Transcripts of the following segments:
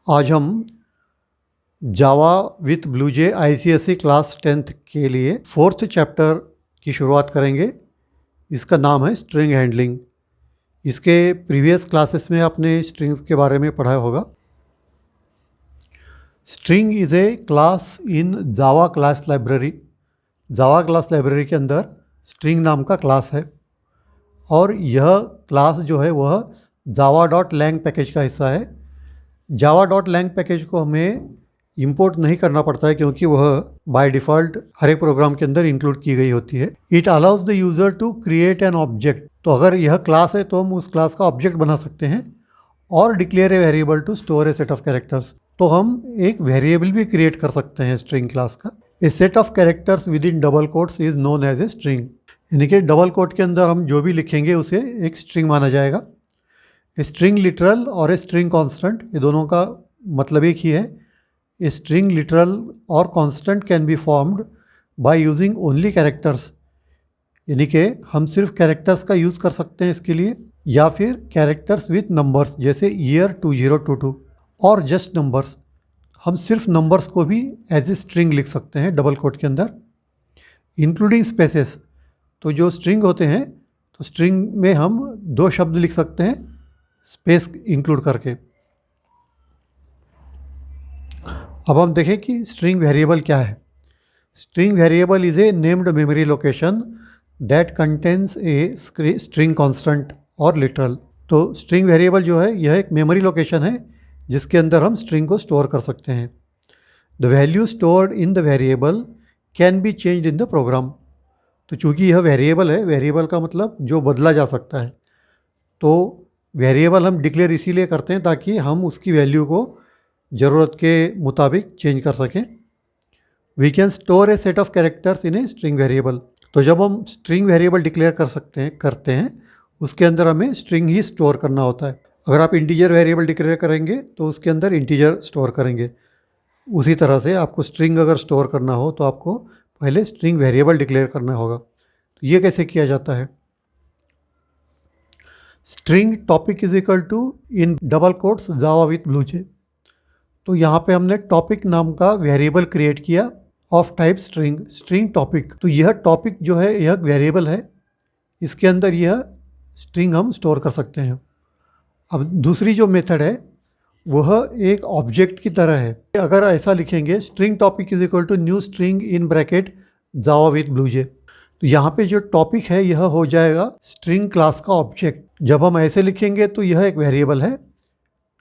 आज हम जावा with BlueJ ICSE class 10th के लिए 4th चैप्टर की शुरुआत करेंगे। इसका नाम है स्ट्रिंग हैंडलिंग। इसके प्रीवियस क्लासेस में आपने स्ट्रिंग्स के बारे में पढ़ा होगा। String is a class in Java class library. Java class library के अंदर स्ट्रिंग नाम का क्लास है और यह क्लास जो है वह java.lang पैकेज का हिस्सा है। java.lang पैकेज को हमें इंपोर्ट नहीं करना पड़ता है क्योंकि वह बाय डिफ़ॉल्ट हर एक प्रोग्राम के अंदर इंक्लूड की गई होती है। It allows the user to create an object. तो अगर यह क्लास है तो हम उस क्लास का ऑब्जेक्ट बना सकते हैं और declare a variable to store a set of characters. तो हम एक वेरिएबल भी क्रिएट कर सकते हैं स्ट्रिंग क्लास का। A set of characters with in double quotes is known as a string. यानी कि डबल कोट के अंदर हम जो भी लिखेंगे उसे एक स्ट्रिंग माना जाएगा। स्ट्रिंग लिटरल और ए स्ट्रिंग कॉन्स्टेंट, ये दोनों का मतलब एक ही है। ए स्ट्रिंग लिटरल और constant can be formed by using only characters. यानी कि हम सिर्फ कैरेक्टर्स का यूज़ कर सकते हैं इसके लिए, या फिर कैरेक्टर्स विथ नंबर्स जैसे ईयर 2022 और जस्ट नंबर्स। हम सिर्फ नंबर्स को भी एज ए स्ट्रिंग लिख सकते हैं डबल कोट के अंदर, इंक्लूडिंग स्पेसेस। तो जो स्ट्रिंग होते हैं तो स्ट्रिंग में हम 2 शब्द लिख सकते हैं स्पेस इंक्लूड करके। अब हम देखें कि स्ट्रिंग वेरिएबल क्या है। String variable is a named memory location that contains a string constant और लिटरल। तो स्ट्रिंग वेरिएबल जो है यह एक मेमोरी लोकेशन है जिसके अंदर हम स्ट्रिंग को स्टोर कर सकते हैं। The value stored in the variable can be changed in the program. तो चूँकि यह वेरिएबल है, वेरिएबल का मतलब जो बदला जा सकता है, तो वेरिएबल हम डिक्लेयर इसीलिए करते हैं ताकि हम उसकी वैल्यू को ज़रूरत के मुताबिक चेंज कर सकें। We can store a set of characters in a string variable. तो जब हम स्ट्रिंग वेरिएबल डिक्लेयर करते हैं उसके अंदर हमें स्ट्रिंग ही स्टोर करना होता है। अगर आप इंटीजर वेरिएबल डिक्लेयर करेंगे तो उसके अंदर इंटीजर स्टोर करेंगे। उसी तरह से आपको स्ट्रिंग अगर स्टोर करना हो तो आपको पहले स्ट्रिंग वेरिएबल डिक्लेयर करना होगा। तो ये कैसे किया जाता है? String topic is equal to in double quotes Java with BlueJ. तो यहाँ पे हमने टॉपिक नाम का वेरिएबल क्रिएट किया ऑफ टाइप स्ट्रिंग टॉपिक। तो यह टॉपिक जो है यह वेरिएबल है, इसके अंदर यह स्ट्रिंग हम स्टोर कर सकते हैं। अब दूसरी जो मेथड है वह एक ऑब्जेक्ट की तरह है। अगर ऐसा लिखेंगे string topic is equal to new string in bracket Java with BlueJ, तो यहाँ पे जो टॉपिक है यह हो जाएगा स्ट्रिंग क्लास का ऑब्जेक्ट। जब हम ऐसे लिखेंगे तो यह एक वेरिएबल है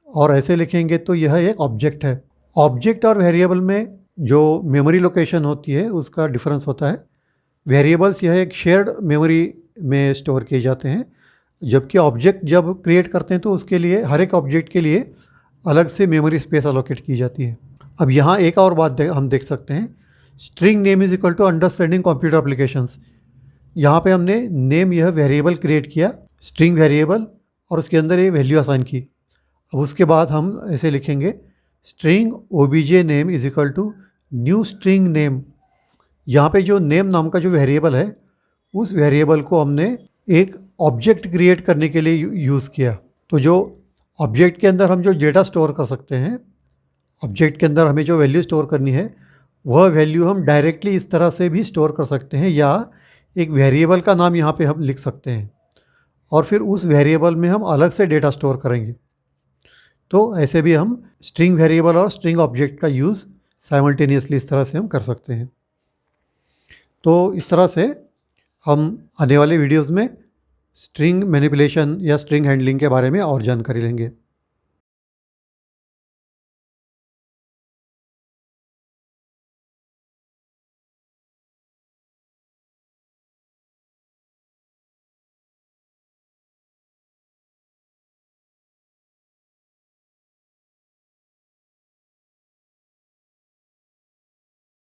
और ऐसे लिखेंगे तो यह एक ऑब्जेक्ट है। ऑब्जेक्ट और वेरिएबल में जो मेमोरी लोकेशन होती है उसका डिफरेंस होता है। वेरिएबल्स यह एक शेयर्ड मेमोरी में स्टोर किए जाते हैं, जबकि ऑब्जेक्ट जब क्रिएट करते हैं तो उसके लिए हर एक ऑब्जेक्ट के लिए अलग से मेमोरी स्पेस अलोकेट की जाती है। अब यहाँ एक और बात हम देख सकते हैं, string name is equal to understanding computer applications. यहाँ पे हमने नेम यह वेरिएबल क्रिएट किया स्ट्रिंग वेरिएबल और उसके अंदर ये वैल्यू असाइन की। अब उसके बाद हम ऐसे लिखेंगे string obj name is equal to new string name. यहाँ पे जो नेम नाम का जो वेरिएबल है उस वेरिएबल को हमने एक ऑब्जेक्ट क्रिएट करने के लिए यूज़ किया। तो जो ऑब्जेक्ट के अंदर हम जो डेटा स्टोर कर सकते हैं, ऑब्जेक्ट के अंदर हमें जो वैल्यू स्टोर करनी है वह वैल्यू हम डायरेक्टली इस तरह से भी स्टोर कर सकते हैं, या एक वेरिएबल का नाम यहाँ पे हम लिख सकते हैं और फिर उस वेरिएबल में हम अलग से डेटा स्टोर करेंगे। तो ऐसे भी हम स्ट्रिंग वेरिएबल और स्ट्रिंग ऑब्जेक्ट का यूज़ साइमल्टेनियसली इस तरह से हम कर सकते हैं। तो इस तरह से हम आने वाले वीडियोज़ में स्ट्रिंग मैनिपुलेशन या स्ट्रिंग हैंडलिंग के बारे में और जानकारी लेंगे।